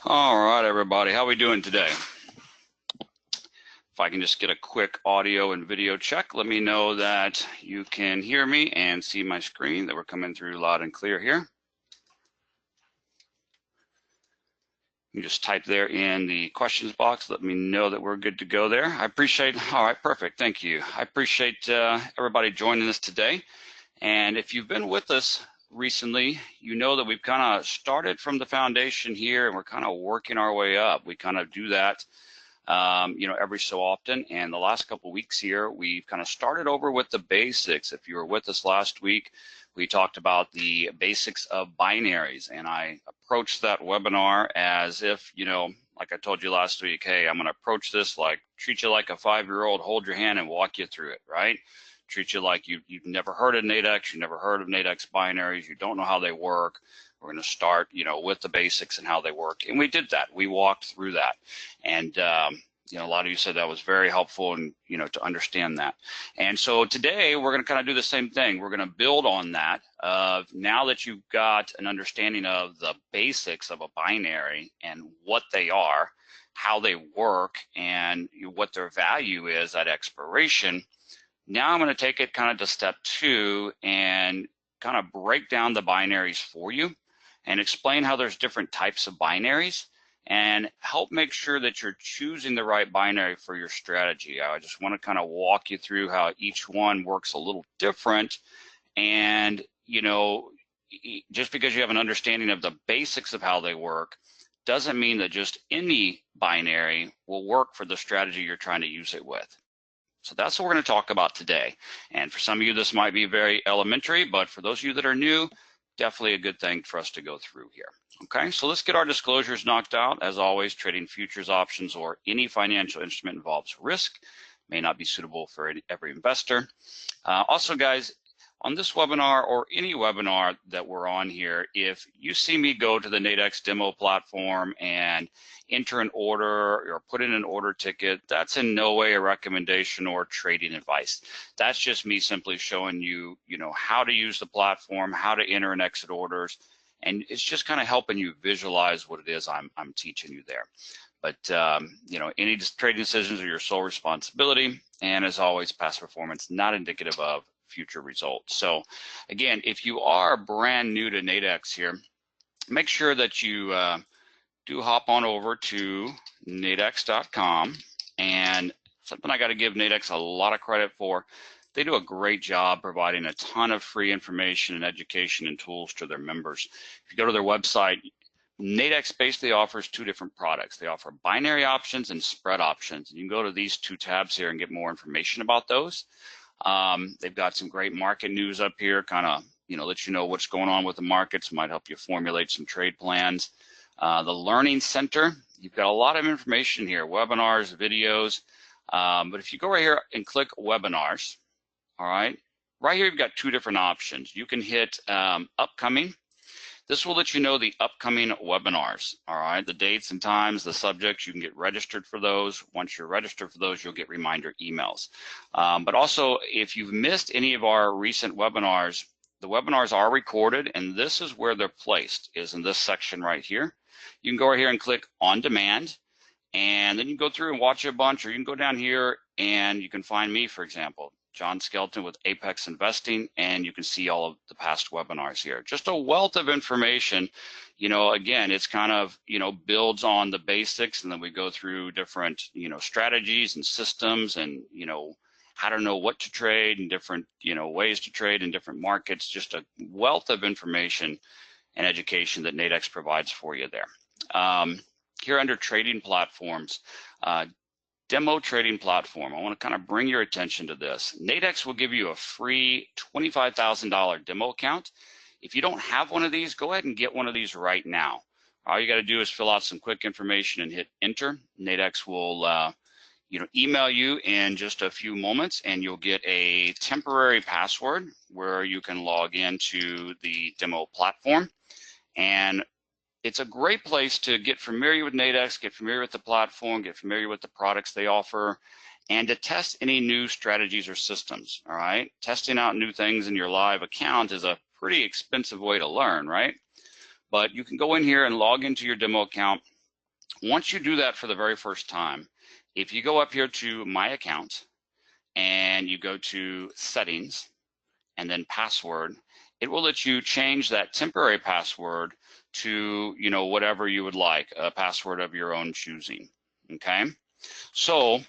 All right, everybody, how we doing today? If I can just get a quick audio and video check, let me know that you can hear me and see my screen, that we're coming through loud and clear here. You just type there in the questions box, let me know that we're good to go there. I appreciate, all right, perfect, thank you. I appreciate everybody joining us today. And if you've been with us recently, you know that we've kind of started from the foundation here and we're kind of working our way up. We kind of do that every so often. And the last couple of weeks here, we've kind of started over with the basics. If you were with us last week, we talked about the basics of binaries, and I approached that webinar as if, like I told you last week, hey, I'm going to approach this like, treat you like a 5-year-old, hold your hand and walk you through it, right? Treat you like you've never heard of Nadex, you've never heard of Nadex binaries, you don't know how they work. We're going to start, with the basics and how they work. And we did that. We walked through that. And, a lot of you said that was very helpful and, to understand that. And so today we're going to kind of do the same thing. We're going to build on that. Now that you've got an understanding of the basics of a binary and what they are, how they work, and what their value is at expiration, now I'm going to take it kind of to step 2 and kind of break down the binaries for you and explain how there's different types of binaries and help make sure that you're choosing the right binary for your strategy. I just want to kind of walk you through how each one works a little different. And, just because you have an understanding of the basics of how they work doesn't mean that just any binary will work for the strategy you're trying to use it with. So that's what we're going to talk about today. And for some of you, this might be very elementary, but for those of you that are new, definitely a good thing for us to go through here. Okay, so let's get our disclosures knocked out. As always, trading futures, options, or any financial instrument involves risk, may not be suitable for every investor. Also, guys, on this webinar or any webinar that we're on here, if you see me go to the Nadex demo platform and enter an order or put in an order ticket, that's in no way a recommendation or trading advice. That's just me simply showing you, how to use the platform, how to enter and exit orders, and it's just kind of helping you visualize what it is I'm teaching you there. But, any trading decisions are your sole responsibility, and as always, past performance not indicative of future results. So again, if you are brand new to Nadex here, make sure that you do hop on over to nadex.com. And something I got to give Nadex a lot of credit for, they do a great job providing a ton of free information and education and tools to their members. If you go to their website, Nadex basically offers 2 different products. They offer binary options and spread options. You can go to these 2 tabs here and get more information about those. They've got some great market news up here, kind of, let you know what's going on with the markets, might help you formulate some trade plans. The Learning Center, you've got a lot of information here, webinars, videos, but if you go right here and click webinars, all right, right here you've got 2 different options. You can hit upcoming. This will let you know the upcoming webinars, all right, the dates and times, the subjects. You can get registered for those. Once you're registered for those, you'll get reminder emails. But also, if you've missed any of our recent webinars, the webinars are recorded, and this is where they're placed, is in this section right here. You can go right here and click on demand, and then you can go through and watch a bunch, or you can go down here and you can find me, for example, John Skelton with Apex Investing, and you can see all of the past webinars here. Just a wealth of information. Again, it's kind of, builds on the basics, and then we go through different, strategies and systems and, how to know what to trade and different, ways to trade in different markets. Just a wealth of information and education that Nadex provides for you there. Here under trading platforms, demo trading platform, I want to kind of bring your attention to this. Nadex will give you a free $25,000 demo account. If you don't have one of these, go ahead and get one of these right now. All you got to do is fill out some quick information and hit enter. Nadex will email you in just a few moments, and you'll get a temporary password where you can log into the demo platform. And it's a great place to get familiar with Nadex, get familiar with the platform, get familiar with the products they offer, and to test any new strategies or systems, all right? Testing out new things in your live account is a pretty expensive way to learn, right? But you can go in here and log into your demo account, Once you do that for the very first time, if you go up here to My Account and you go to Settings and then Password, it will let you change that temporary password to, you know, whatever you would like, a password of your own choosing. Okay, so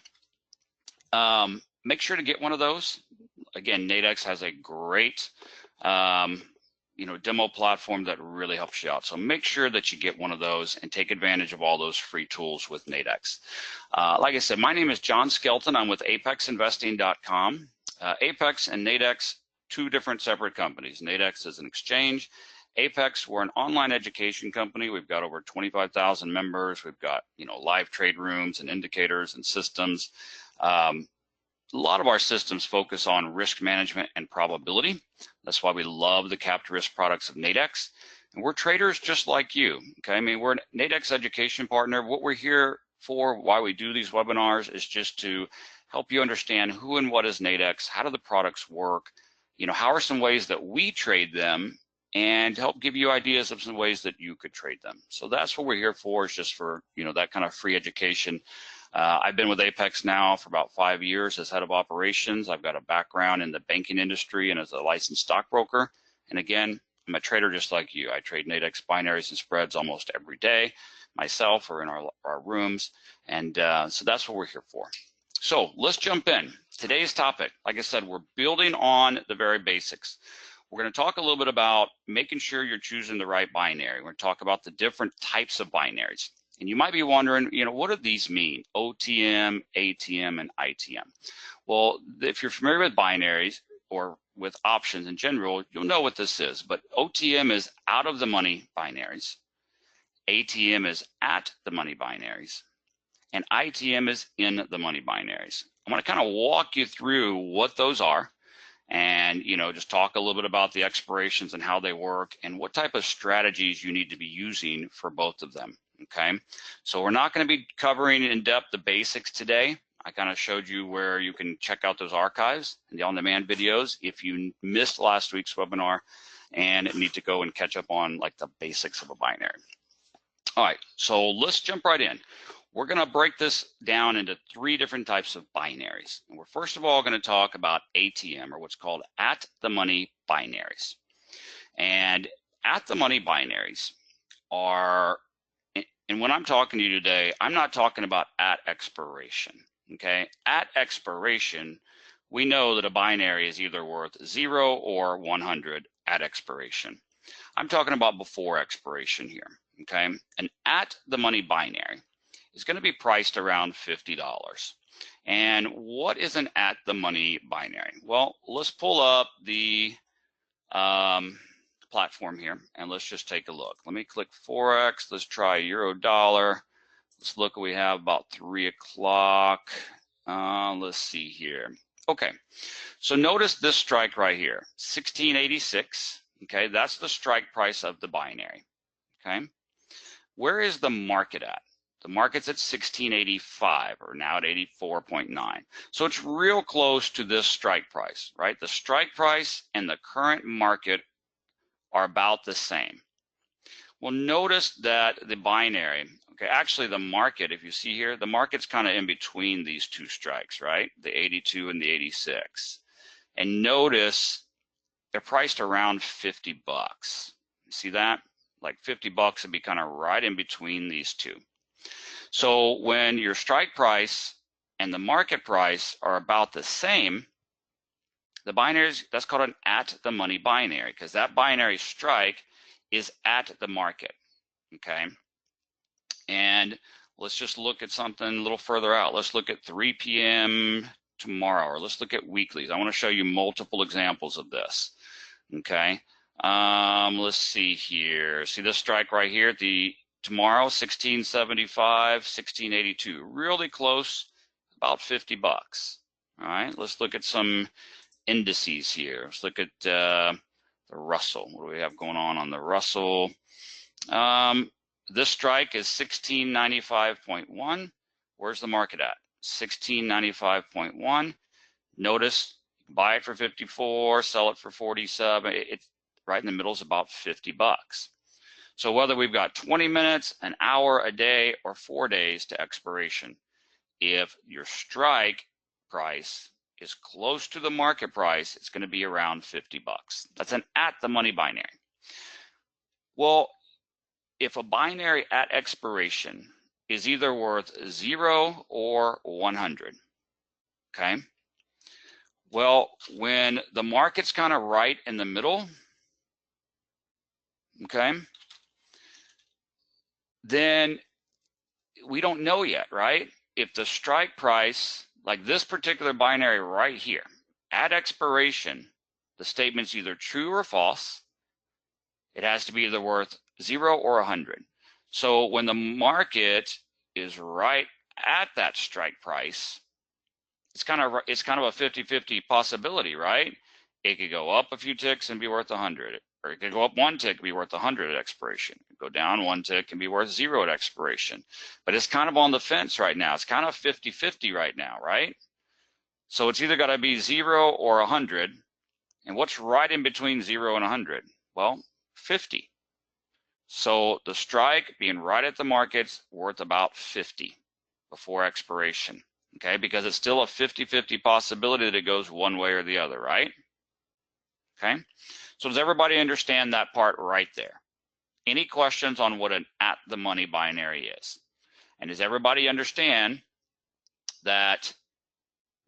make sure to get one of those. Again, Nadex has a great you know, demo platform that really helps you out. So make sure that you get one of those and take advantage of all those free tools with Nadex. Like I said, my name is John Skelton. I'm with apexinvesting.com. Apex and Nadex, two different separate companies. Nadex is an exchange. Apex, we're an online education company. We've got over 25,000 members. We've got, you know, live trade rooms and indicators and systems. A lot of our systems focus on risk management and probability. That's why we love the capped risk products of Nadex. And we're traders just like you, okay? I mean, we're an Nadex education partner. What we're here for, why we do these webinars, is just to help you understand who and what is Nadex, how do the products work, you know, how are some ways that we trade them, and help give you ideas of some ways that you could trade them. So that's what we're here for, is just for, you know, that kind of free education. I've been with Apex now for about 5 years as head of operations. I've got a background in the banking industry and as a licensed stockbroker. And again, I'm a trader just like you. I trade Nadex binaries and spreads almost every day myself or in our rooms. And so that's what we're here for. So let's jump in. Today's topic, like I said, we're building on the very basics. We're going to talk a little bit about making sure you're choosing the right binary. We're going to talk about the different types of binaries. And you might be wondering, you know, what do these mean? OTM, ATM, and ITM. Well, if you're familiar with binaries or with options in general, you'll know what this is. But OTM is out of the money binaries. ATM is at the money binaries. And ITM is in the money binaries. I'm going to kind of walk you through what those are, and, you know, just talk a little bit about the expirations and how they work and what type of strategies you need to be using for both of them. Okay, so we're not going to be covering in depth the basics today. I kind of showed you where you can check out those archives and the on-demand videos if you missed last week's webinar and need to go and catch up on like the basics of a binary. All right, so let's jump right in. We're going to break this down into 3 different types of binaries. And we're first of all going to talk about ATM, or what's called at the money binaries. And at the money binaries are, and when I'm talking to you today, I'm not talking about at expiration, okay? At expiration, we know that a binary is either worth 0 or 100 at expiration. I'm talking about before expiration here, okay? An at the money binary is going to be priced around $50. And what is an at the money binary? Well, let's pull up the platform here and let's just take a look. Let me click forex. Let's try euro dollar. Let's look. We have about 3 o'clock. Let's see here. Okay, so notice this strike right here, 1686. Okay, that's the strike price of the binary. Okay, where is the market at? The market's at 1685, or now at 84.9. So it's real close to this strike price, right? The strike price and the current market are about the same. Well, notice that the binary, okay, actually the market, if you see here, the market's kind of in between these 2 strikes, right? The 82 and the 86. And notice they're priced around 50 bucks. You see that? Like 50 bucks would be kind of right in between these 2. So when your strike price and the market price are about the same, the binaries, that's called an at the money binary, because that binary strike is at the market, okay? And let's just look at something a little further out. Let's look at 3 p.m. tomorrow, or let's look at weeklies. I want to show you multiple examples of this, okay? Let's see here. See this strike right here at the tomorrow, 1675, 1682, really close, about 50 bucks. All right, let's look at some indices here. Let's look at the Russell. What do we have going on the Russell? This strike is 1695.1. Where's the market at? 1695.1. Notice, buy it for 54, sell it for 47. It's right in the middle is about 50 bucks. So whether we've got 20 minutes, an hour, a day, or 4 days to expiration, if your strike price is close to the market price, it's going to be around 50 bucks. That's an at the money binary. Well, if a binary at expiration is either worth 0 or 100, okay? Well, when the market's kind of right in the middle, okay, then we don't know yet, right? If the strike price, like this particular binary right here, at expiration, the statement's either true or false. It has to be either worth 0 or 100. So when the market is right at that strike price, it's kind of a 50-50 possibility, right? It could go up a few ticks and be worth 100, or it could go up 1 tick and be worth 100 at expiration. It could go down 1 tick and be worth 0 at expiration. But it's kind of on the fence right now. It's kind of 50-50 right now, right? So it's either got to be 0 or 100. And what's right in between 0 and 100? Well, 50. So the strike being right at the market's worth about 50 before expiration, okay? Because it's still a 50-50 possibility that it goes one way or the other, right? Okay, so does everybody understand that part right there? Any questions on what an at the money binary is? And does everybody understand that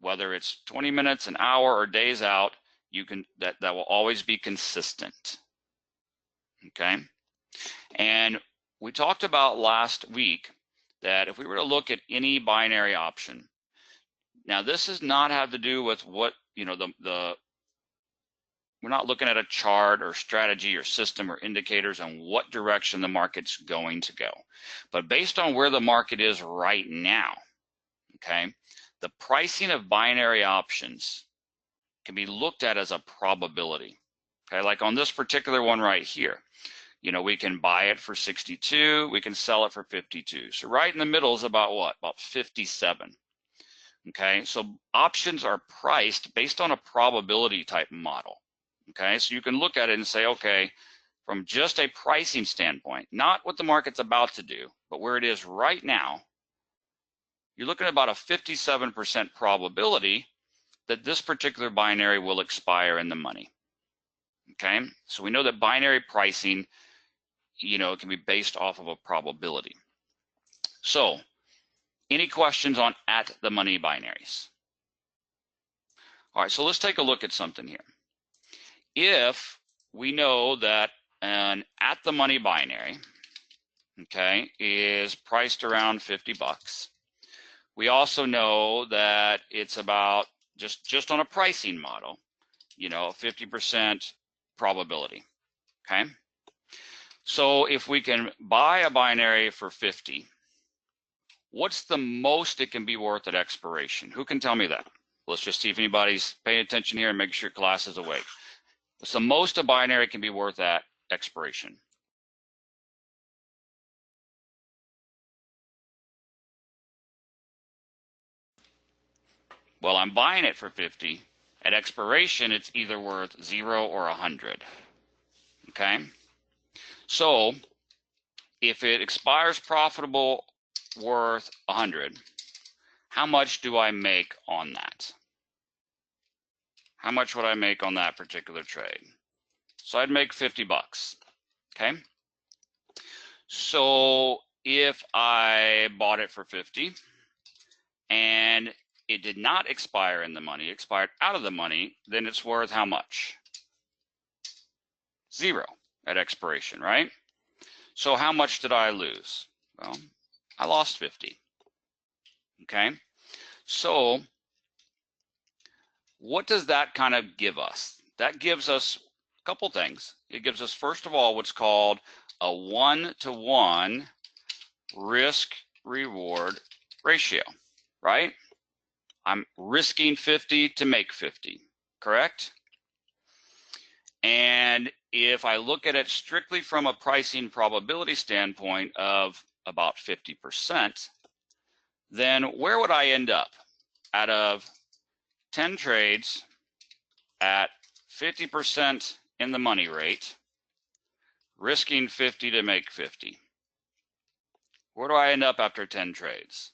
whether it's 20 minutes, an hour, or days out, you can that will always be consistent, okay? And we talked about last week that if we were to look at any binary option, now this does not have to do with what, you know, we're not looking at a chart or strategy or system or indicators on what direction the market's going to go. But based on where the market is right now, okay, the pricing of binary options can be looked at as a probability. Okay, like on this particular one right here, you know, we can buy it for 62, we can sell it for 52. So right in the middle is about what? About 57. Okay, so options are priced based on a probability type model. Okay, so you can look at it and say, okay, from just a pricing standpoint, not what the market's about to do, but where it is right now, you're looking at about a 57% probability that this particular binary will expire in the money. Okay, so we know that binary pricing, you know, it can be based off of a probability. So, any questions on at the money binaries? All right, so let's take a look at something here. If we know that an at the money binary, okay, is priced around 50 bucks, we also know that it's about just on a pricing model, you know, 50% probability, okay? So if we can buy a binary for 50, what's the most it can be worth at expiration? Who can tell me that? Let's just see if anybody's paying attention here and make sure class is awake. What's the most a binary can be worth at expiration? Well, I'm buying it for 50. At expiration, it's either worth 0 or 100. Okay? So, if it expires profitable worth 100, how much do I make on that? How much would I make on that particular trade? So I'd make 50 bucks. Okay? So if I bought it for 50 and it did not expire in the money, expired out of the money, then it's worth how much? 0 at expiration, right? So how much did I lose? Well, I lost 50. Okay? So what does that kind of give us? That gives us a couple things. It gives us, first of all, what's called a 1-to-1 risk-reward ratio, right? I'm risking 50 to make 50, correct? And if I look at it strictly from a pricing probability standpoint of about 50%, then where would I end up? Out of 10 trades at 50% in the money rate, risking 50 to make 50. Where do I end up after 10 trades?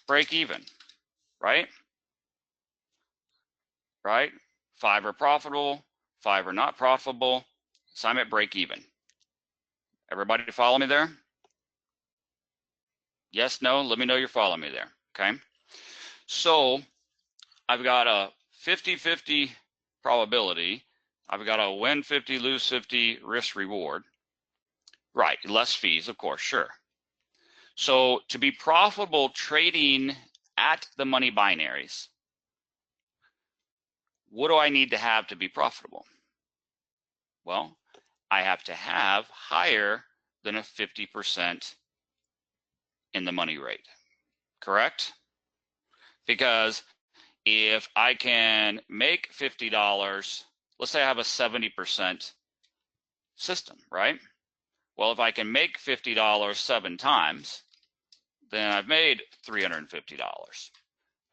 Break even, right? Right? 5 are profitable, 5 are not profitable, so I'm at break even. Everybody follow me there? Yes, no, let me know you're following me there, okay? So I've got a 50-50 probability. I've got a win 50, lose 50 risk reward. Right, less fees, of course, sure. So to be profitable trading at the money binaries, what do I need to have to be profitable? Well, I have to have higher than a 50% in the money rate, correct? Because if I can make $50, let's say I have a 70% system, right? Well, if I can make $50 7 times, then I've made $350.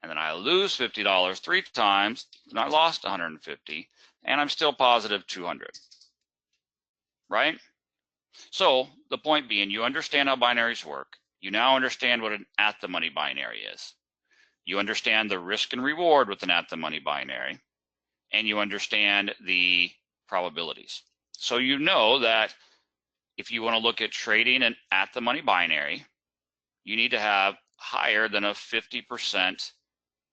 And then I lose $50 3 times, and I lost 150, and I'm still positive 200, right? So the point being, you understand how binaries work. You now understand what an at-the-money binary is. You understand the risk and reward with an at-the-money binary, and you understand the probabilities. So you know that if you want to look at trading an at-the-money binary, you need to have higher than a 50%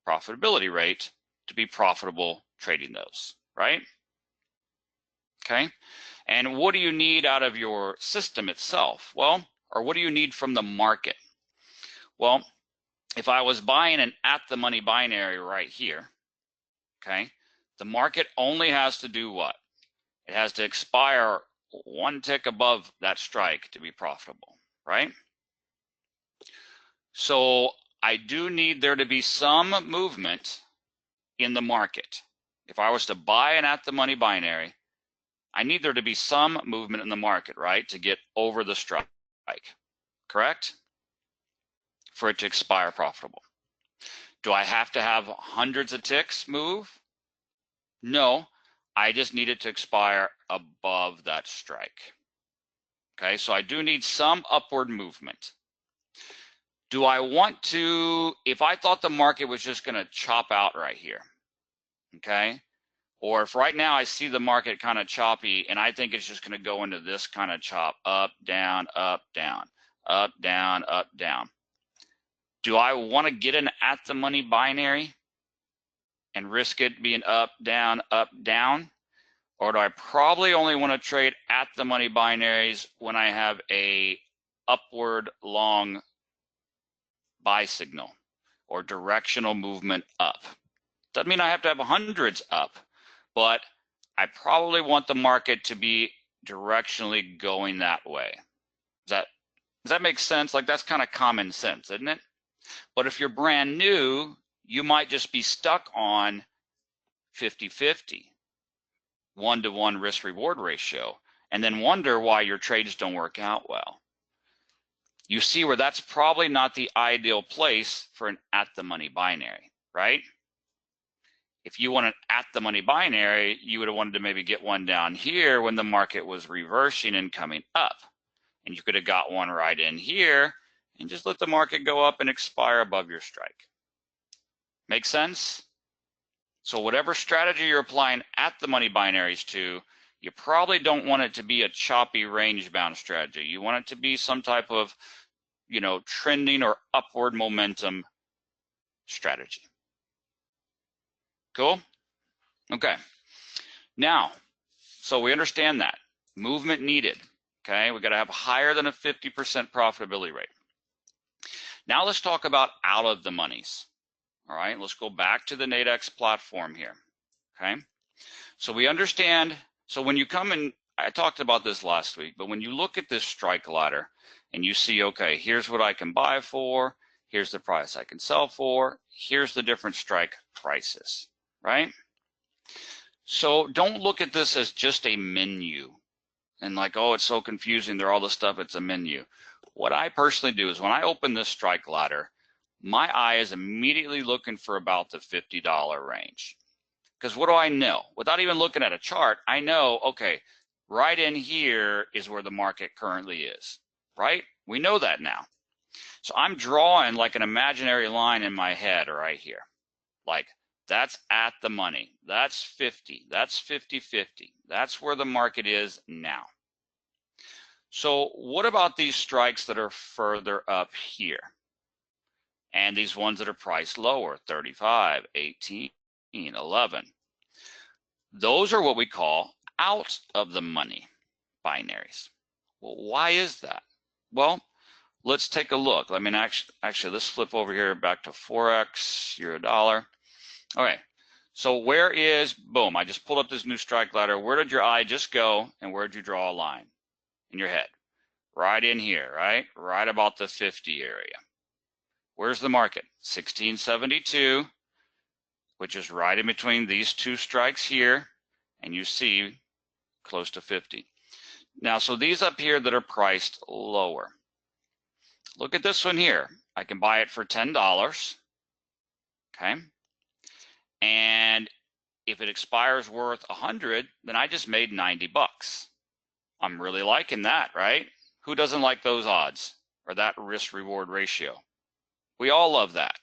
profitability rate to be profitable trading those, right? Okay. And what do you need out of your system itself? Well, or what do you need from the market? Well, if I was buying an at-the-money binary right here, okay, the market only has to do what? It has to expire 1 tick above that strike to be profitable, right? So I do need there to be some movement in the market. If I was to buy an at-the-money binary, I need there to be some movement in the market, right, to get over the strike, correct? For it to expire profitable. Do I have to have hundreds of ticks move? No, I just need it to expire above that strike. Okay, so I do need some upward movement. Do I want to, if I thought the market was just going to chop out right here, okay, or if right now I see the market kind of choppy and I think it's just going to go into this kind of chop, up, down, up, down, up, down, up, down. Do I want to get an at-the-money binary and risk it being up, down, or do I probably only want to trade at-the-money binaries when I have a upward long buy signal or directional movement up? Doesn't mean I have to have hundreds up, but I probably want the market to be directionally going that way. Does that make sense? Like, that's kind of common sense, isn't it? But if you're brand new, you might just be stuck on 50-50, 1-to-1 risk reward ratio, and then wonder why your trades don't work out well. You see where that's probably not the ideal place for an at-the-money binary, right? If you want an at-the-money binary, you would have wanted to maybe get one down here when the market was reversing and coming up. And you could have got one right in here and just let the market go up and expire above your strike. Make sense? So whatever strategy you're applying at-the-money binaries to, you probably don't want it to be a choppy range-bound strategy. You want it to be some type of, you know, trending or upward momentum strategy. Cool? Okay. Now, so we understand that. Movement needed. Okay, we got to have higher than a 50% profitability rate. Now let's talk about out of the monies. All right, let's go back to the Nadex platform here. Okay, so we understand, so when you come in, I talked about this last week, but when you look at this strike ladder and you see, okay, here's what I can buy for, here's the price I can sell for, here's the different strike prices, right? So don't look at this as just a menu and like, oh, it's so confusing, they're all this stuff, it's a menu. What I personally do is when I open this strike ladder, my eye is immediately looking for about the $50 range. Because what do I know? Without even looking at a chart, I know, okay, right in here is where the market currently is, right? We know that now. So I'm drawing like an imaginary line in my head right here. Like, that's at the money. That's 50. That's 50-50. That's where the market is now. So what about these strikes that are further up here? And these ones that are priced lower, 35, 18, 11. Those are what we call out of the money binaries. Well, why is that? Well, let's take a look. I mean, actually, let's flip over here back to forex, euro dollar. Okay, so where is, boom, I just pulled up this new strike ladder. Where did your eye just go, and where did you draw a line in your head? Right in here, right? Right about the 50 area. Where's the market? 1672, which is right in between these two strikes here, and you see close to 50. Now, so these up here that are priced lower. Look at this one here. I can buy it for $10, okay? And if it expires worth 100, then I just made 90 bucks. I'm really liking that, right? Who doesn't like those odds or that risk reward ratio? We all love that.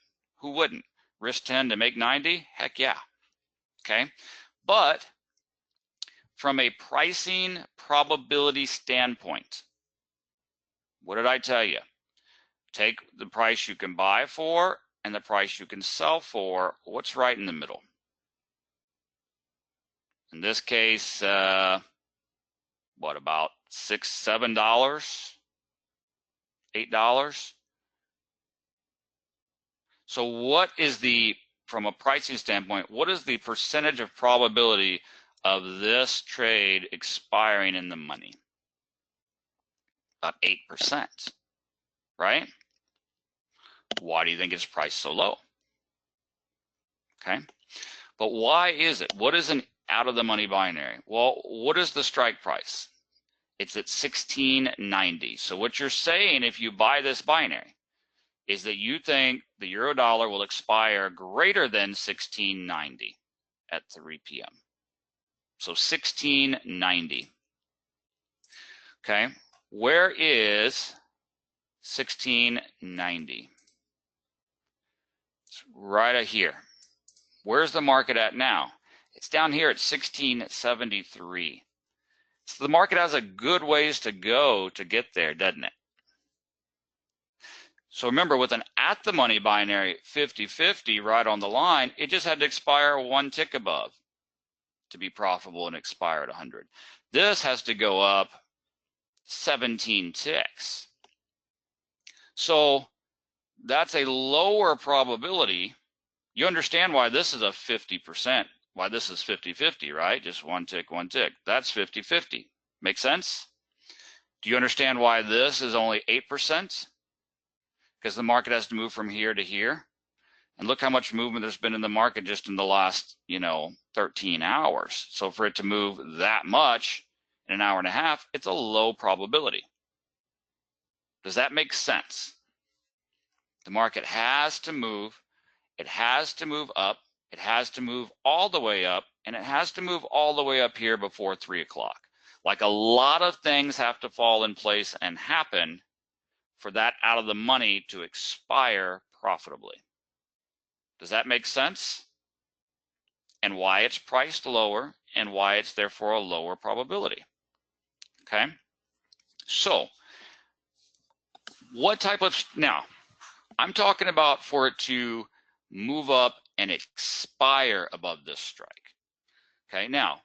Who wouldn't? Risk 10 to make 90? Heck yeah. Okay. But from a pricing probability standpoint, what did I tell you? Take the price you can buy for and the price you can sell for. What's right in the middle? In this case, what, about $6, $7, $8? So what is the, from a pricing standpoint, what is the percentage of probability of this trade expiring in the money? About 8%, right? Why do you think it's priced so low? Okay, but why is it? What is an out of the money binary? Well, what is the strike price? It's at 1690. So what you're saying, if you buy this binary, is that you think the euro dollar will expire greater than 1690 at 3 p.m. So 1690. Okay, where is 1690? It's right here. Where's the market at now? It's down here at 1673. So the market has a good ways to go to get there, doesn't it? So remember, with an at the money binary 50-50 right on the line, it just had to expire one tick above to be profitable and expire at 100. This has to go up 17 ticks. So that's a lower probability. You understand why this is a 50%, why this is 50-50, right? Just one tick, one tick. That's 50-50. Make sense? Do you understand why this is only 8%? Because the market has to move from here to here. And look how much movement there's been in the market just in the last, 13 hours. So for it to move that much in an hour and a half, it's a low probability. Does that make sense? The market has to move. It has to move up. It has to move all the way up. And it has to move all the way up here before 3 o'clock. Like, a lot of things have to fall in place and happen for that out of the money to expire profitably. Does that make sense? And why it's priced lower and why it's therefore a lower probability. Okay? So, what type of, now, I'm talking about for it to move up and expire above this strike. Okay, now,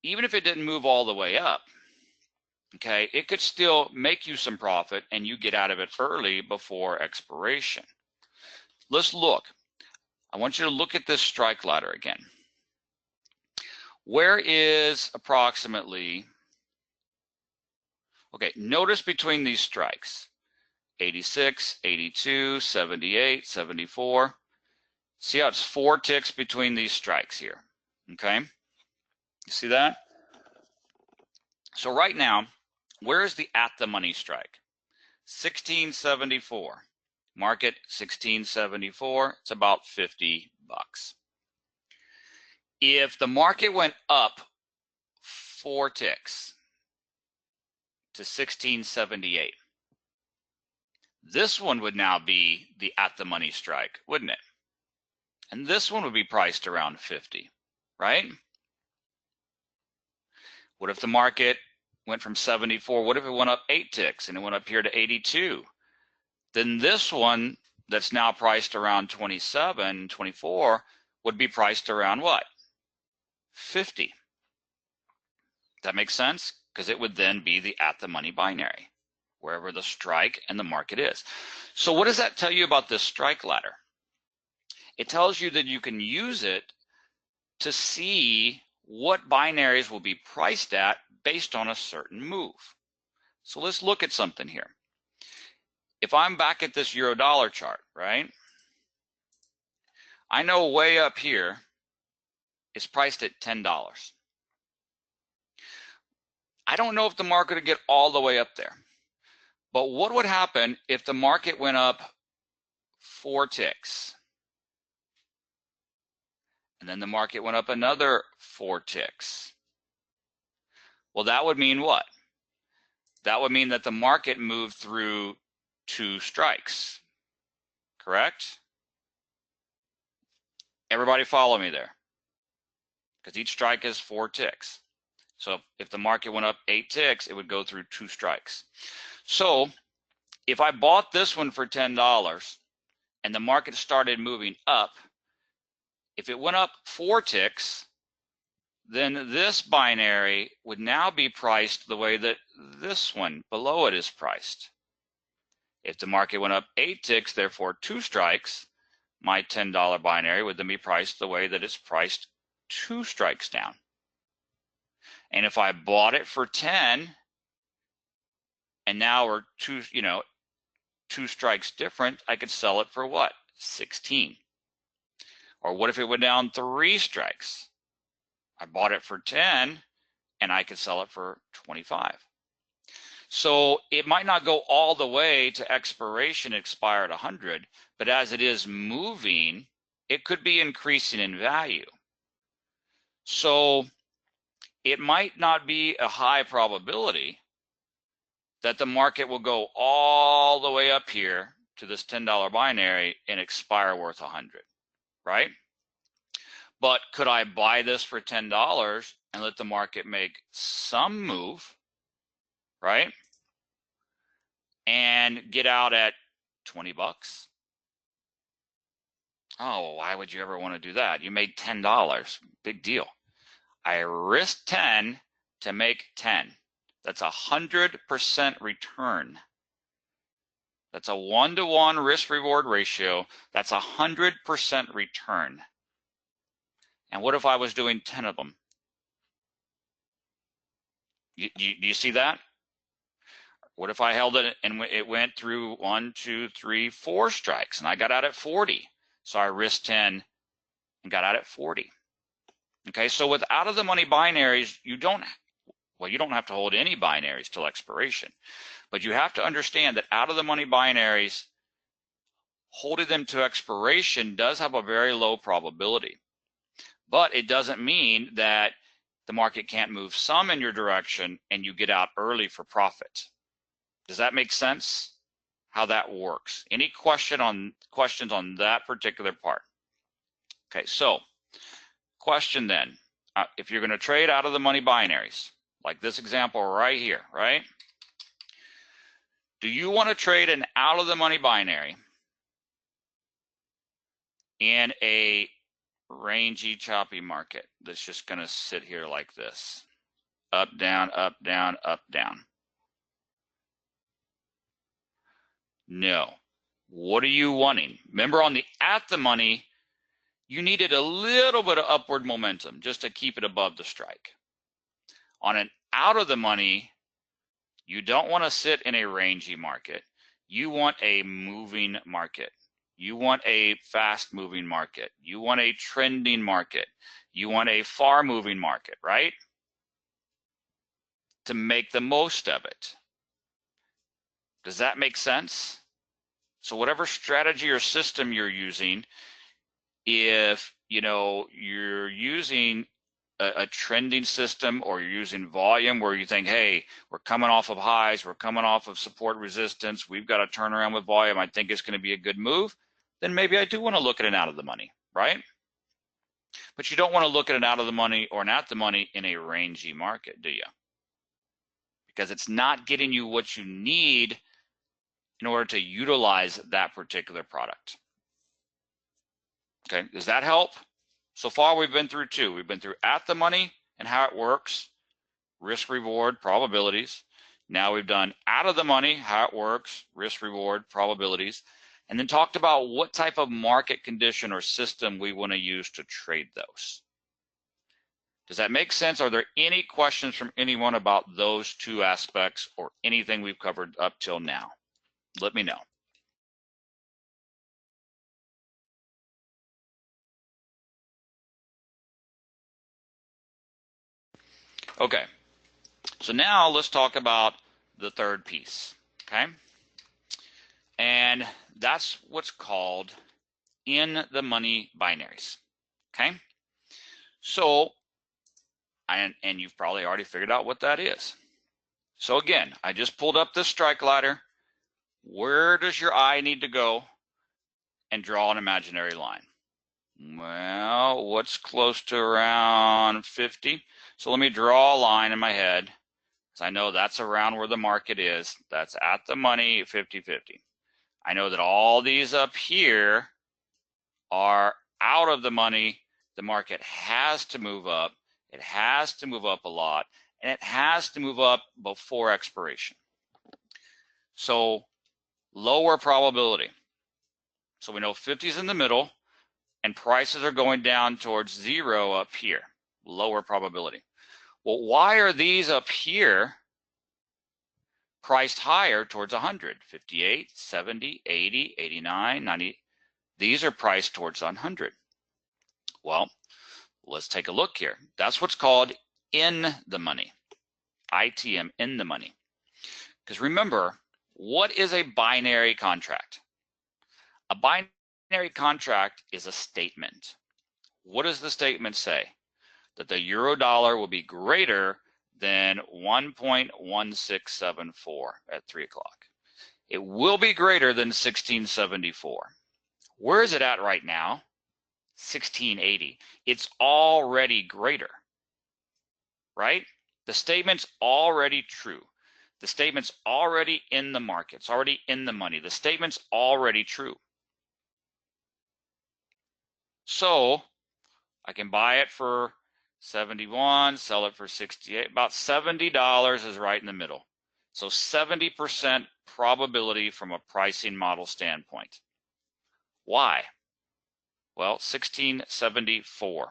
even if it didn't move all the way up, okay, it could still make you some profit and you get out of it early before expiration. Let's look. I want you to look at this strike ladder again. Where is approximately, okay, notice between these strikes, 86, 82, 78, 74. See how it's 4 ticks between these strikes here, okay? You see that? So right now, where is the at the money strike? 1674. Market 1674. It's about 50 bucks. If the market went up 4 ticks to 1678. This one would now be the at the money strike, wouldn't it? And this one would be priced around 50, right? What if the market went from 74? What if it went up 8 ticks and it went up here to 82? Then this one that's now priced around 27, 24 would be priced around what? 50. That makes sense? Because it would then be the at the money binary, wherever the strike and the market is. So what does that tell you about this strike ladder? It tells you that you can use it to see what binaries will be priced at based on a certain move. So let's look at something here. If I'm back at this euro dollar chart, right? I know way up here it's priced at $10. I don't know if the market would get all the way up there. But what would happen if the market went up 4 ticks? And then the market went up another 4 ticks. Well, that would mean what? That would mean that the market moved through 2 strikes, correct? Everybody follow me there, because each strike is 4 ticks. So if the market went up 8 ticks, it would go through 2 strikes. So if I bought this one for $10 and the market started moving up, if it went up 4 ticks, then this binary would now be priced the way that this one below it is priced. If the market went up 8 ticks, therefore 2 strikes, my $10 binary would then be priced the way that it's priced 2 strikes down. And if I bought it for 10, and now we're 2 strikes different, I could sell it for what? 16. Or what if it went down 3 strikes? I bought it for 10 and I could sell it for 25. So it might not go all the way to expiration, expire at 100, but as it is moving, it could be increasing in value. So it might not be a high probability that the market will go all the way up here to this $10 binary and expire worth 100, right? But could I buy this for $10 and let the market make some move, right? And get out at 20 bucks? Oh, why would you ever want to do that? You made $10, big deal. I risked 10 to make 10. That's 100% return. That's a 1-to-1 risk-reward ratio. That's 100% return. And what if I was doing 10 of them? Do you see that? What if I held it and it went through 1, 2, 3, 4 strikes and I got out at 40? So I risked 10 and got out at 40. Okay, so with out of the money binaries, you don't have to hold any binaries till expiration, but you have to understand that out of the money binaries, holding them to expiration does have a very low probability, but it doesn't mean that the market can't move some in your direction and you get out early for profit. Does that make sense? How that works? Any questions on that particular part? Okay, so question then, if you're going to trade out of the money binaries, like this example right here, right? Do you want to trade an out of the money binary in a rangy, choppy market that's just going to sit here like this? Up, down, up, down, up, down. No. What are you wanting? Remember, on the at the money, you needed a little bit of upward momentum just to keep it above the strike. On an out of the money, you don't want to sit in a rangy market. You want a moving market. You want a fast moving market. You want a trending market. You want a far moving market, right? To make the most of it. Does that make sense? So whatever strategy or system you're using, if you're using a trending system, or you're using volume where you think, hey, we're coming off of highs, we're coming off of support resistance, we've got to turn around with volume, I think it's going to be a good move, then maybe I do want to look at an out of the money, right? But you don't want to look at an out of the money or an at the money in a rangy market, do you? Because it's not getting you what you need in order to utilize that particular product. Okay, does that help? So far we've been through two. We've been through at the money and how it works, risk reward, probabilities. Now we've done out of the money, how it works, risk reward, probabilities, and then talked about what type of market condition or system we want to use to trade those. Does that make sense? Are there any questions from anyone about those two aspects or anything we've covered up till now? Let me know. Okay, so now let's talk about the third piece, okay? And that's what's called in the money binaries, okay? So, and you've probably already figured out what that is. So again, I just pulled up this strike ladder. Where does your eye need to go and draw an imaginary line? Well, what's close to around 50? So let me draw a line in my head, because I know that's around where the market is. That's at the money, 50-50. I know that all these up here are out of the money. The market has to move up. It has to move up a lot, and it has to move up before expiration. So lower probability. So we know 50 is in the middle, and prices are going down towards 0 up here, lower probability. Well, why are these up here priced higher towards 100? 58, 70, 80, 89, 90. These are priced towards 100. Well, let's take a look here. That's what's called in the money, ITM, in the money. Because remember, what is a binary contract? A binary contract is a statement. What does the statement say? That the euro dollar will be greater than 1.1674 at 3 o'clock. It will be greater than 1674. Where is it at right now? 1680. It's already greater, right? The statement's already true. The statement's already in the market. It's already in the money. The statement's already true. So I can buy it for 71, sell it for 68. About $70 is right in the middle. So 70% probability from a pricing model standpoint. Why? Well, 1674.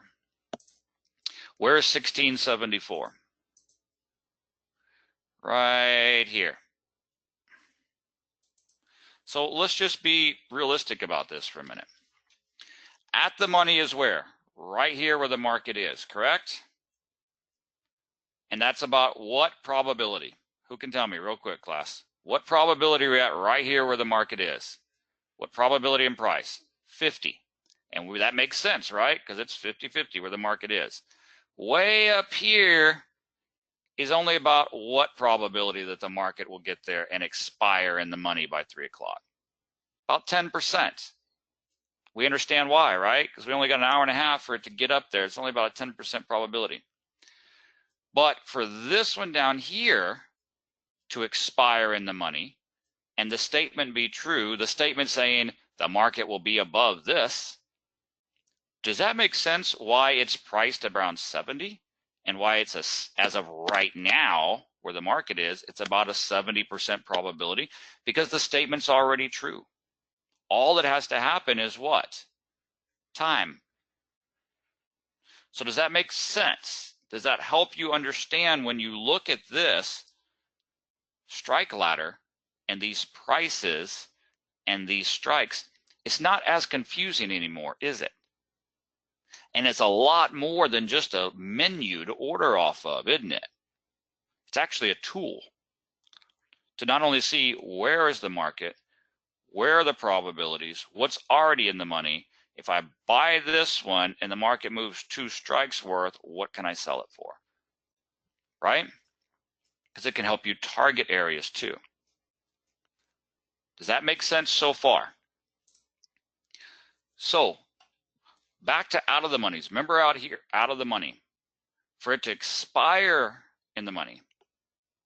Where is 1674? Right here. So let's just be realistic about this for a minute. At the money is where? Right here where the market is, correct? And that's about what probability? Who can tell me real quick, class? What probability are we at right here where the market is? What probability and price? 50. And that makes sense, right? Because it's 50-50 where the market is. Way up here is only about what probability that the market will get there and expire in the money by 3 o'clock? About 10%. We understand why, right? Because we only got an hour and a half for it to get up there. It's only about a 10% probability. But for this one down here to expire in the money and the statement be true, the statement saying the market will be above this, does that make sense why it's priced around 70 and why it's as of right now where the market is, it's about a 70% probability because the statement's already true. All that has to happen is what? Time. So does that make sense? Does that help you understand when you look at this strike ladder and these prices and these strikes? It's not as confusing anymore, is it? And it's a lot more than just a menu to order off of, isn't it? It's actually a tool to not only see where is the market, where are the probabilities, what's already in the money, If I buy this one and the market moves 2 strikes worth, what can I sell it for? Right? Because it can help you target areas too. Does that make sense so far? So back to out of the monies. Remember out here, out of the money. For it to expire in the money,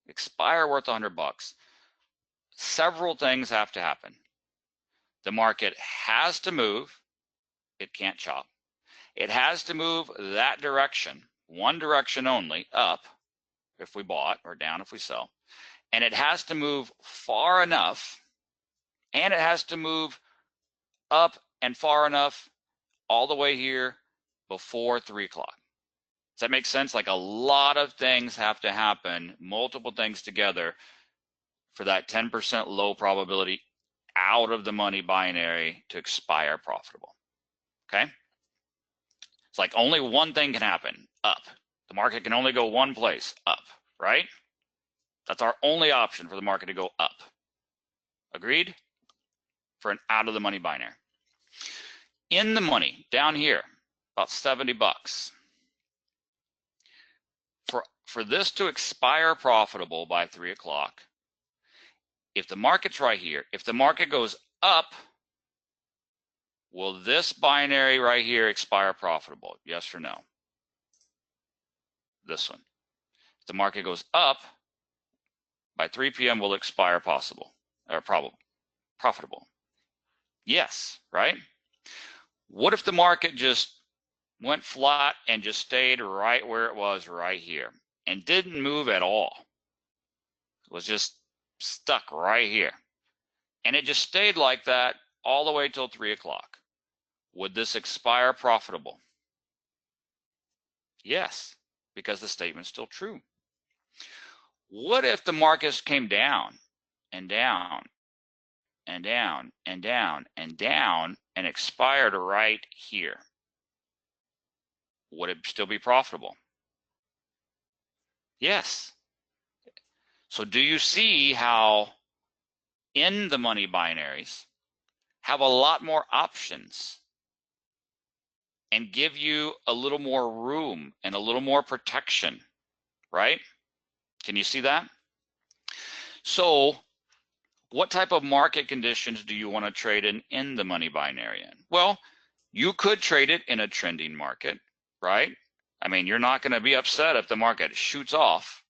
expire worth $100, several things have to happen. The market has to move. It can't chop. It has to move that direction, one direction only, up if we bought or down if we sell. And it has to move far enough, and it has to move up and far enough all the way here before 3 o'clock. Does that make sense? Like a lot of things have to happen, multiple things together for that 10% low probability out of the money binary to expire profitable. Okay? It's like only one thing can happen, up. The market can only go one place, up, right? That's our only option for the market to go up. Agreed? For an out of the money binary. In the money, down here, about $70. For this to expire profitable by 3 o'clock, if the market's right here, if the market goes up, will this binary right here expire profitable? Yes or no? This one. If the market goes up, by 3 p.m. will expire profitable? Yes, right? What if the market just went flat and just stayed right where it was right here and didn't move at all? It was just stuck right here. And it just stayed like that all the way till 3 o'clock. Would this expire profitable? Yes, because the statement's still true. What if the markets came down and down and down and down and down and expired right here? Would it still be profitable? Yes. So do you see how in the money binaries have a lot more options and give you a little more room and a little more protection, right? Can you see that? So what type of market conditions do you want to trade in the money binary in? Well, you could trade it in a trending market, right? I mean, you're not going to be upset if the market shoots off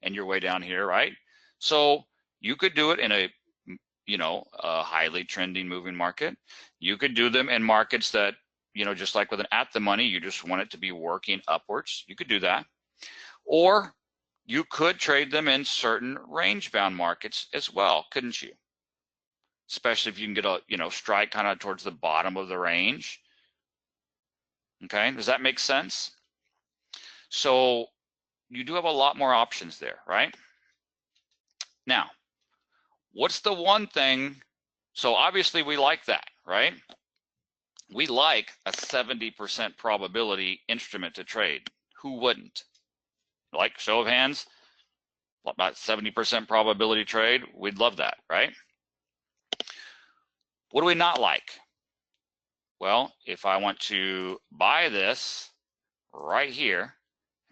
and you're way down here, right? So you could do it in a, a highly trending moving market. You could do them in markets that, just like with an at the money, you just want it to be working upwards. You could do that. Or you could trade them in certain range-bound markets as well, couldn't you? Especially if you can get a, strike kind of towards the bottom of the range. Okay, does that make sense? So you do have a lot more options there, right? Now, what's the one thing? So obviously we like that, right? We like a 70% probability instrument to trade. Who wouldn't? Like, show of hands, about 70% probability trade. We'd love that, right? What do we not like? Well, if I want to buy this right here,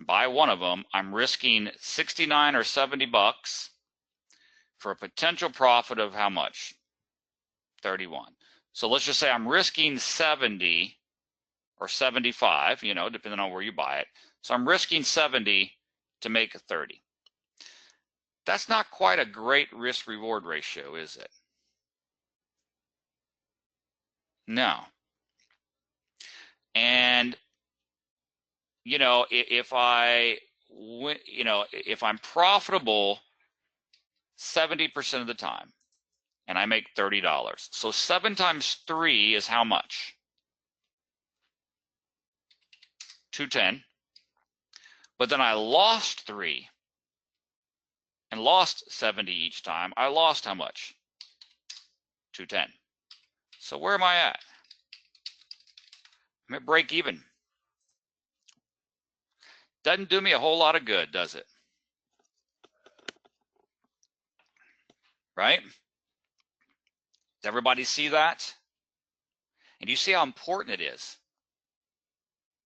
buy one of them, I'm risking 69 or 70 bucks for a potential profit of how much? 31. So let's just say I'm risking 70 or 75, depending on where you buy it. So I'm risking 70 to make a 30. That's not quite a great risk-reward ratio, is it? No. And, if I'm profitable 70% of the time and I make $30, so 7 times 3 is how much? 210. But then I lost 3 and lost 70 each time. I lost how much? 210. So where am I at? I'm at break even. Doesn't do me a whole lot of good, does it? Right? Does everybody see that? And you see how important it is?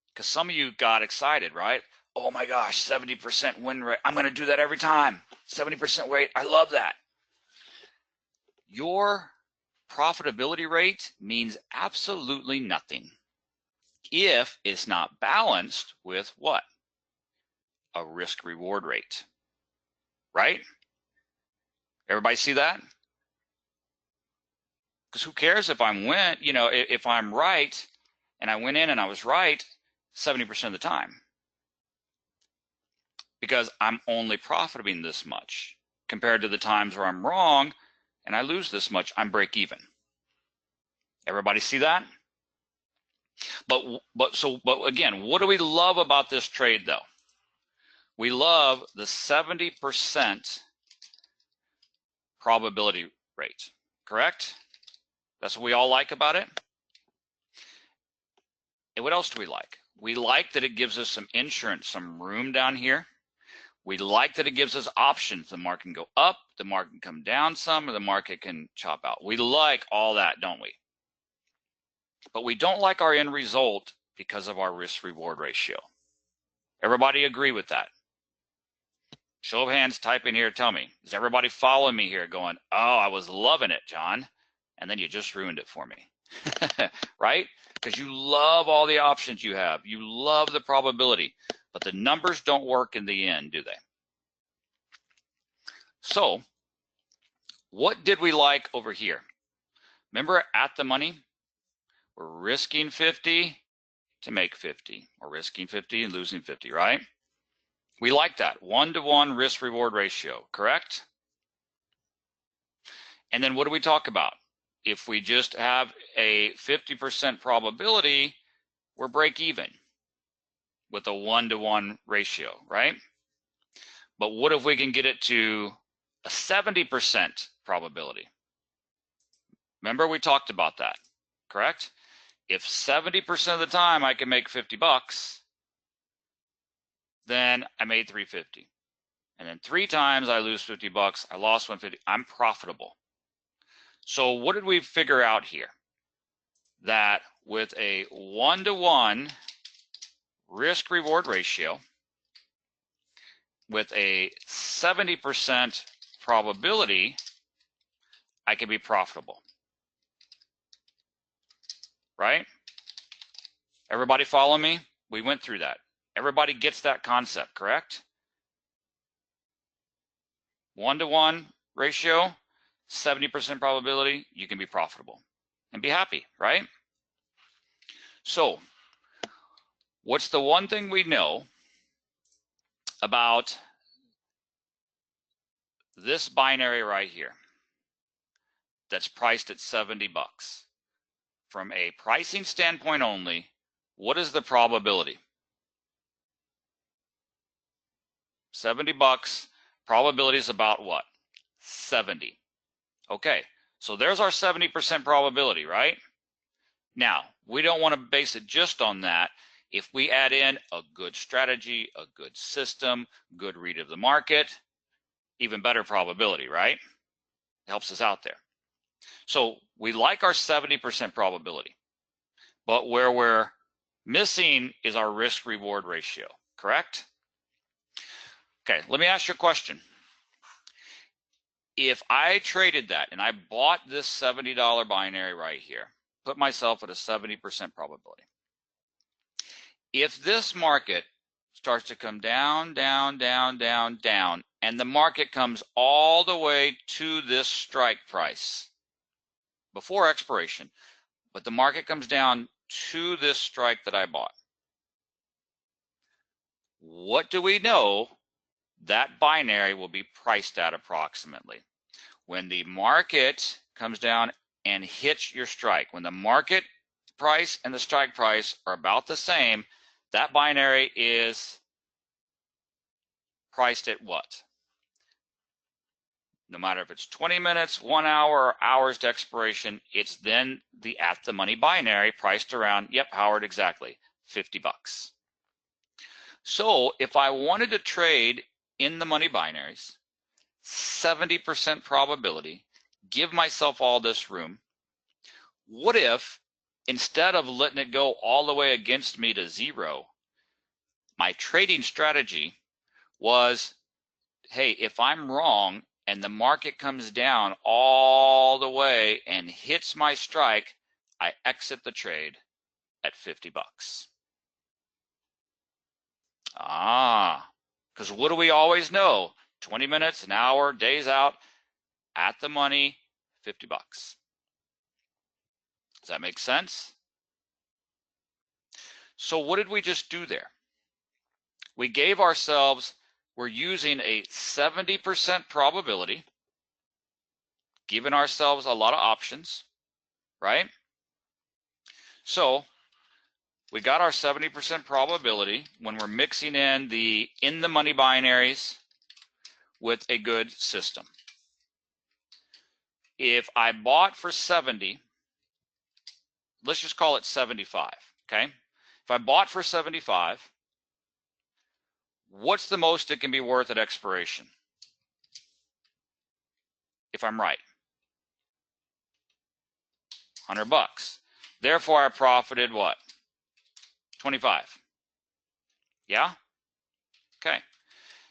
Because some of you got excited, right? Oh my gosh, 70% win rate. I'm going to do that every time. 70% rate. I love that. Your profitability rate means absolutely nothing if it's not balanced with what? A risk reward rate, right? Everybody see that? Because who cares if I'm if I'm right and I went in and I was right 70% of the time, because I'm only profiting this much compared to the times where I'm wrong and I lose this much, I'm break even. Everybody see that? But again, what do we love about this trade though? We love the 70% probability rate, correct? That's what we all like about it. And what else do we like? We like that it gives us some insurance, some room down here. We like that it gives us options. The market can go up, the market can come down some, or the market can chop out. We like all that, don't we? But we don't like our end result because of our risk-reward ratio. Everybody agree with that? Show of hands, type in here, tell me. Is everybody following me here going, oh, I was loving it, John, and then you just ruined it for me, right? Because you love all the options you have. You love the probability, but the numbers don't work in the end, do they? So what did we like over here? Remember at the money, we're risking 50 to make 50. We're risking 50 and losing 50, right? We like that 1-to-1 risk-reward ratio, correct? And then what do we talk about? If we just have a 50% probability, we're break even with a 1-to-1 ratio, right? But what if we can get it to a 70% probability? Remember we talked about that, correct? If 70% of the time I can make 50 bucks, then I made 350. And then 3 times I lose 50 bucks, I lost 150, I'm profitable. So what did we figure out here? That with a 1-to-1 risk-reward ratio, with a 70% probability, I can be profitable, right? Everybody follow me? We went through that. Everybody gets that concept, correct? 1-to-1 ratio, 70% probability, you can be profitable and be happy, right? So what's the one thing we know about this binary right here that's priced at 70 bucks? From a pricing standpoint only, what is the probability? 70 bucks, probability is about what? 70. Okay, so there's our 70% probability, right? Now, we don't want to base it just on that. If we add in a good strategy, a good system, good read of the market, even better probability, right? It helps us out there. So we like our 70% probability, but where we're missing is our risk-reward ratio, correct? Okay, let me ask you a question. If I traded that and I bought this $70 binary right here, put myself at a 70% probability. If this market starts to come down, down, down, down, down, and the market comes all the way to this strike price before expiration, but the market comes down to this strike that I bought, what do we know that binary will be priced at approximately? When the market comes down and hits your strike, when the market price and the strike price are about the same, that binary is priced at what? No matter if it's 20 minutes, 1 hour, or hours to expiration, it's then the at the money binary priced around, yep, Howard, exactly, 50 bucks. So if I wanted to trade in the money binaries, 70% probability, give myself all this room, what if instead of letting it go all the way against me to zero, my trading strategy was, hey, if I'm wrong and the market comes down all the way and hits my strike, I exit the trade at 50 bucks. Because what do we always know? 20 minutes, an hour, days out, at the money, 50 bucks. Does that make sense? So what did we just do there? We gave ourselves, we're using a 70% probability, giving ourselves a lot of options, right? So we got our 70% probability when we're mixing in the money binaries with a good system. If I bought for 70, let's just call it 75, okay? If I bought for 75, what's the most it can be worth at expiration? If I'm right, 100 bucks. Therefore, I profited what? 25. Yeah? Okay.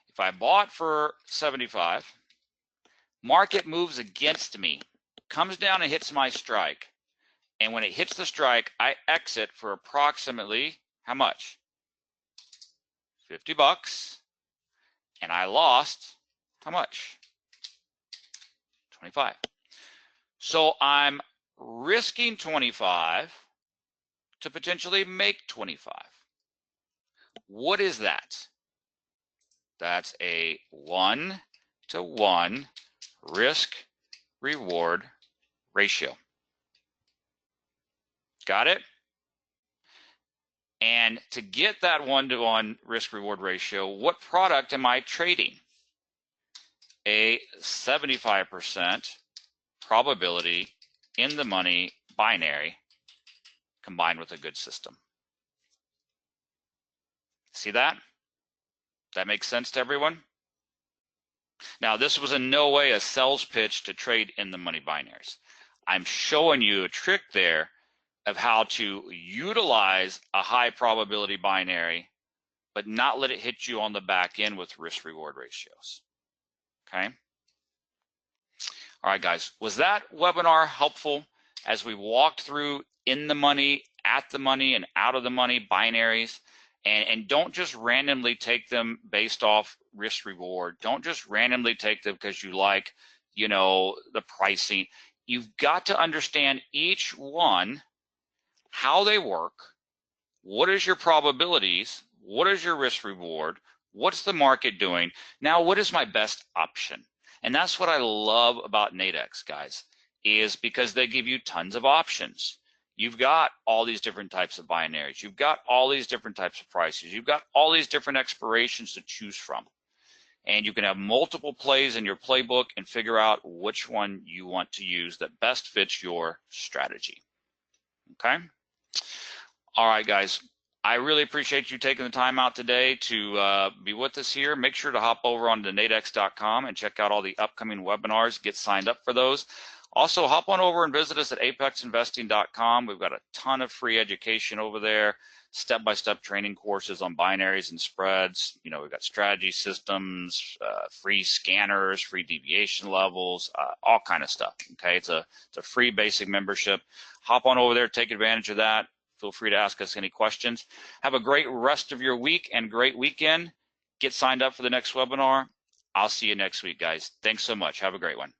If I bought for 75, market moves against me, comes down and hits my strike. And when it hits the strike, I exit for approximately how much? 50 bucks. And I lost how much? 25. So I'm risking 25 to potentially make 25. What is that? That's a 1-to-1 risk-reward ratio. Got it? And to get that 1-to-1 risk-reward ratio, what product am I trading? A 75% probability in the money binary combined with a good system. See that? That makes sense to everyone? Now, this was in no way a sales pitch to trade in the money binaries. I'm showing you a trick there of how to utilize a high probability binary, but not let it hit you on the back end with risk reward ratios. Okay. All right, guys, was that webinar helpful as we walked through in the money, at the money, and out of the money binaries? And don't just randomly take them based off risk reward. Don't just randomly take them because you like, you know, the pricing. You've got to understand each one, how they work, what is your probabilities, what is your risk reward, what's the market doing, now what is my best option? And that's what I love about Nadex, guys, is because they give you tons of options. You've got all these different types of binaries, you've got all these different types of prices, you've got all these different expirations to choose from. And you can have multiple plays in your playbook and figure out which one you want to use that best fits your strategy. Okay? All right, guys. I really appreciate you taking the time out today to be with us here. Make sure to hop over on to nadex.com and check out all the upcoming webinars. Get signed up for those. Also, hop on over and visit us at apexinvesting.com. We've got a ton of free education over there, step-by-step training courses on binaries and spreads. You know, we've got strategy systems, free scanners, free deviation levels, all kind of stuff. Okay, it's a free basic membership. Hop on over there, take advantage of that. Feel free to ask us any questions. Have a great rest of your week and great weekend. Get signed up for the next webinar. I'll see you next week, guys. Thanks so much. Have a great one.